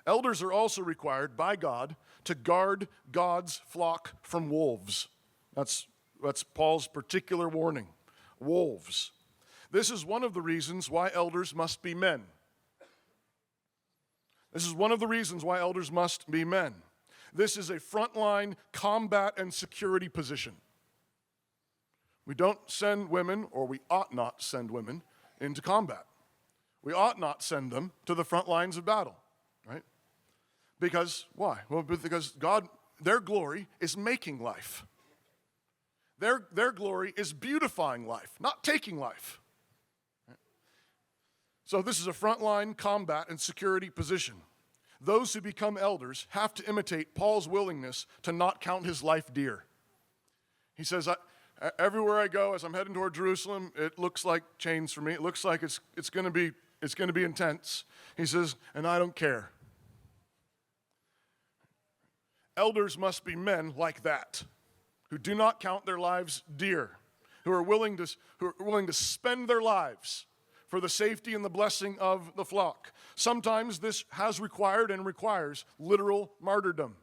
Elders are also required by God to guard God's flock from wolves. That's Paul's particular warning. Wolves. This is one of the reasons why elders must be men. This is one of the reasons why elders must be men. This is a frontline combat and security position. We don't send women, or we ought not send women, into combat. We ought not send them to the front lines of battle, right? Because, why? Well, because God, their glory is making life. Their glory is beautifying life, not taking life. Right? So this is a frontline combat and security position. Those who become elders have to imitate Paul's willingness to not count his life dear. He says, everywhere I go, as I'm heading toward Jerusalem, it looks like chains for me. It looks like it's going to be intense. He says, and I don't care. Elders must be men like that, who do not count their lives dear, who are willing to spend their lives for the safety and the blessing of the flock. Sometimes this has required and requires literal martyrdom.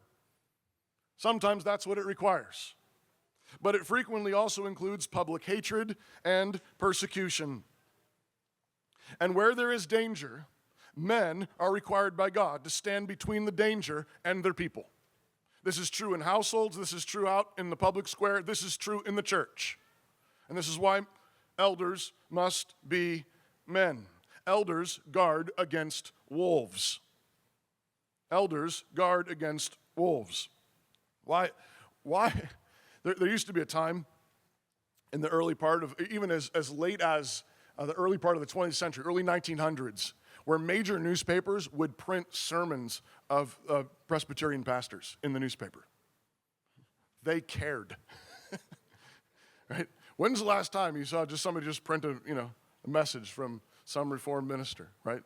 Sometimes that's what it requires. But it frequently also includes public hatred and persecution. And where there is danger, men are required by God to stand between the danger and their people. This is true in households, this is true out in the public square, this is true in the church. And this is why elders must be men. Elders guard against wolves. Elders guard against wolves. Why? There used to be a time in the early part of, even as late as the early part of the 20th century, early 1900s, where major newspapers would print sermons of Presbyterian pastors in the newspaper. They cared. Right? When's the last time you saw somebody just print a message from some Reformed minister, right?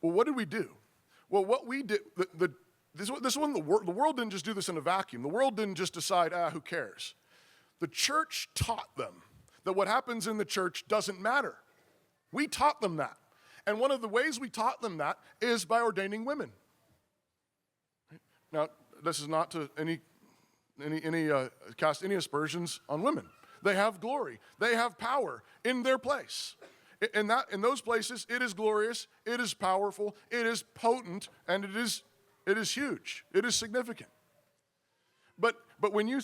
What did we do? Well, what we did, the world didn't just do this in a vacuum. The world didn't just decide, who cares? The church taught them that what happens in the church doesn't matter. We taught them that. And one of the ways we taught them that is by ordaining women. Now, this is not to cast any aspersions on women. They have glory. They have power in their place. In those places, it is glorious, it is powerful, it is potent, and it is huge. It is significant. But when you,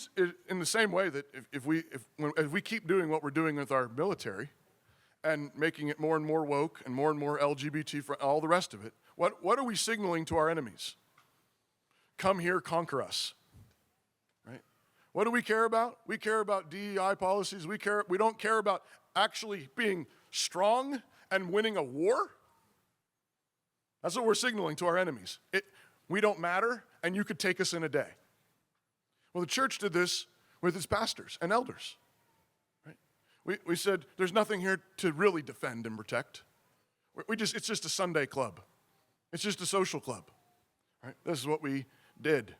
in the same way that if we keep doing what we're doing with our military and making it more and more woke and more LGBT for all the rest of it, what are we signaling to our enemies? Come here, conquer us. Right? What do we care about? We care about DEI policies. We don't care about actually being strong and winning a war. That's what we're signaling to our enemies. We don't matter, and you could take us in a day. Well, the church did this with its pastors and elders. Right? We said, there's nothing here to really defend and protect. It's just a Sunday club. It's just a social club. Right? This is what we did.